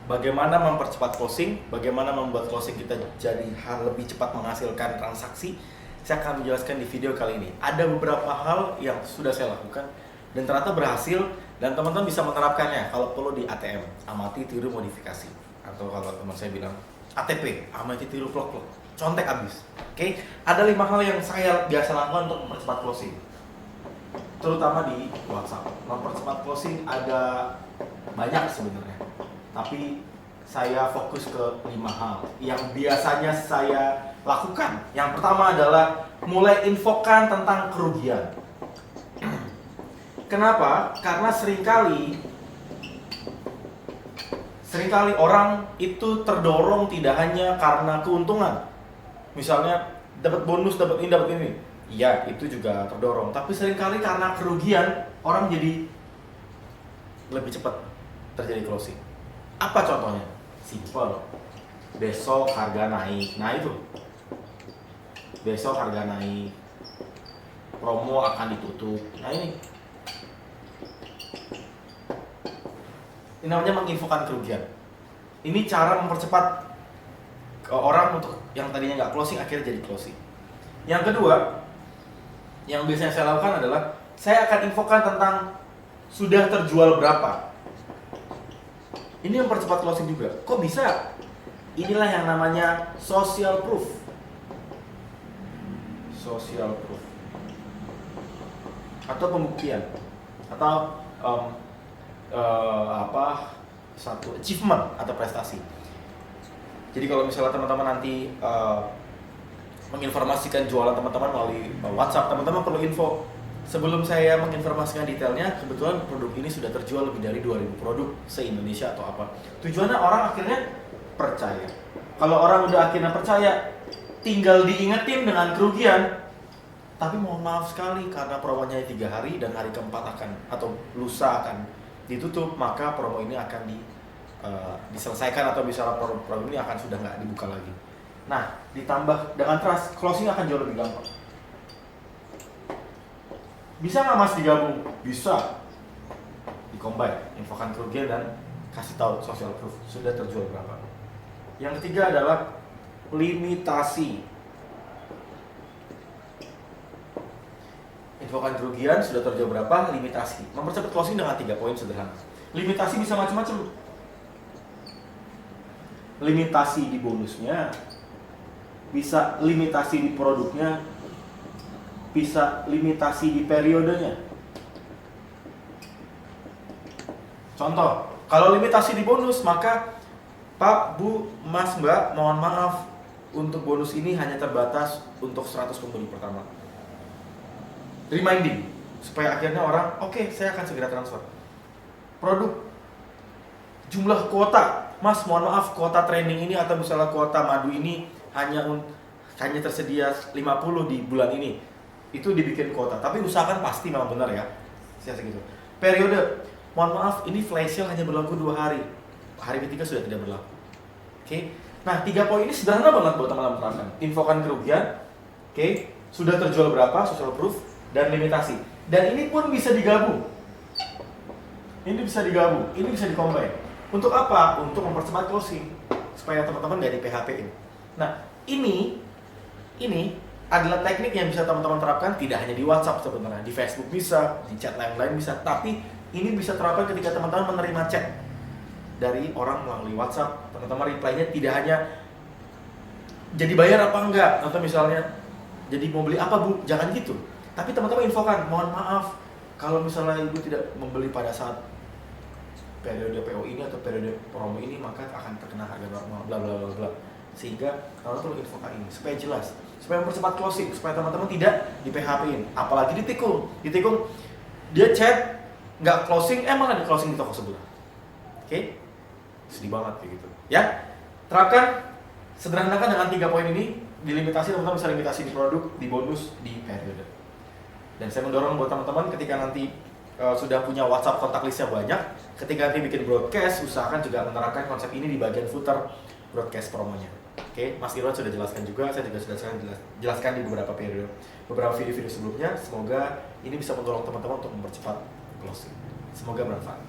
bagaimana mempercepat closing, bagaimana membuat closing kita jadi lebih cepat menghasilkan transaksi. Saya akan menjelaskan di video kali ini. Ada beberapa hal yang sudah saya lakukan dan ternyata berhasil, dan teman-teman bisa menerapkannya kalau perlu di ATM, amati tiru modifikasi, atau kalau teman saya bilang ATP, amati tiru plok-plok, contek abis. Oke, ada 5 hal yang saya biasa lakukan untuk mempercepat closing, terutama di WhatsApp. Mempercepat closing ada banyak sebenarnya, tapi saya fokus ke 5 hal yang biasanya saya lakukan. Yang pertama adalah mulai infokan tentang kerugian. Kenapa? Karena seringkali orang itu terdorong tidak hanya karena keuntungan. Misalnya dapat bonus, dapat ini. Iya, itu juga terdorong. Tapi seringkali karena kerugian, orang jadi lebih cepat terjadi closing. Apa contohnya? Simple. Besok harga naik. Nah itu. Besok harga naik. Promo akan ditutup. Nah ini. Ini namanya menginfokan kerugian. Ini cara mempercepat orang untuk yang tadinya nggak closing akhirnya jadi closing. Yang kedua, yang biasanya saya lakukan adalah saya akan infokan tentang sudah terjual berapa. Ini mempercepat closing juga. Kok bisa? Inilah yang namanya social proof. Social proof. Atau pembuktian. Atau satu achievement atau prestasi. Jadi kalau misalnya teman-teman nanti menginformasikan jualan teman-teman melalui WhatsApp, teman-teman perlu info. Sebelum saya menginformasikan detailnya, kebetulan produk ini sudah terjual lebih dari 2000 produk se-Indonesia atau apa. Tujuannya orang akhirnya percaya. Kalau orang udah akhirnya percaya, tinggal diingetin dengan kerugian. Tapi mohon maaf sekali, karena promonya 3 hari dan hari keempat akan atau lusa akan ditutup, maka promo ini akan diselesaikan, atau misalnya promo ini akan sudah nggak dibuka lagi. Nah, ditambah dengan trust, closing akan jauh lebih gampang. Bisa nggak Mas digabung? Bisa. Di-combine, infokan kerugian dan kasih tahu social proof sudah terjual berapa. Yang ketiga adalah limitasi. Infokan kerugian sudah terjual berapa, limitasi. Mempercepat closing dengan 3 poin sederhana. Limitasi bisa macam-macam. Limitasi di bonusnya, bisa limitasi di produknya, bisa limitasi di periodenya. Contoh, kalau limitasi di bonus, maka Pak, Bu, Mas, Mbak, mohon maaf, untuk bonus ini hanya terbatas untuk 100 pembeli pertama. Reminding, supaya akhirnya orang, oke, saya akan segera transfer. Produk, jumlah kuota, Mas, mohon maaf, kuota training ini atau misalnya kuota madu ini hanya tersedia 50 di bulan ini. Itu dibikin kuota, tapi usahakan pasti memang benar ya. Saya segitu. Periode, mohon maaf, ini flash sale hanya berlaku 2 hari. Hari ketiga sudah tidak berlaku. Oke. Nah, 3 poin ini sederhana banget buat teman-teman terapkan. Infokan kerugian, oke, sudah terjual berapa, social proof, dan limitasi. Dan ini pun bisa digabung. Ini bisa digabung, ini bisa di-combine. Untuk apa? Untuk mempercepat closing, supaya teman-teman nggak di-PHP-in. Nah, ini adalah teknik yang bisa teman-teman terapkan tidak hanya di WhatsApp sebenarnya, di Facebook bisa, di chat lain-lain bisa, tapi ini bisa terapkan ketika teman-teman menerima chat dari orang melalui WhatsApp. Teman-teman reply-nya tidak hanya jadi bayar apa enggak, atau misalnya jadi mau beli apa Bu, jangan gitu. Tapi teman-teman infokan, mohon maaf kalau misalnya Ibu tidak membeli pada saat periode PO ini atau periode promo ini, maka akan terkena harga normal, bla bla bla bla. Sehingga teman-teman perlu infokan ini supaya jelas, supaya mempercepat closing, supaya teman-teman tidak di PHP-in, apalagi ditikung dia chat nggak closing, malah di closing di toko sebelah. Oke? Sedih banget kayak gitu. Ya, terapkan, sederhanakan dengan 3 poin ini. Dilimitasi, teman-teman bisa limitasi di produk, di bonus, di periode. Dan saya mendorong buat teman-teman ketika nanti sudah punya WhatsApp kontak listnya banyak, ketika nanti bikin broadcast, usahakan juga menerapkan konsep ini di bagian footer broadcast promonya. Oke, Mas Irwan sudah jelaskan juga, saya juga sudah jelaskan di beberapa video-video sebelumnya. Semoga ini bisa mendorong teman-teman untuk mempercepat closing. Semoga bermanfaat.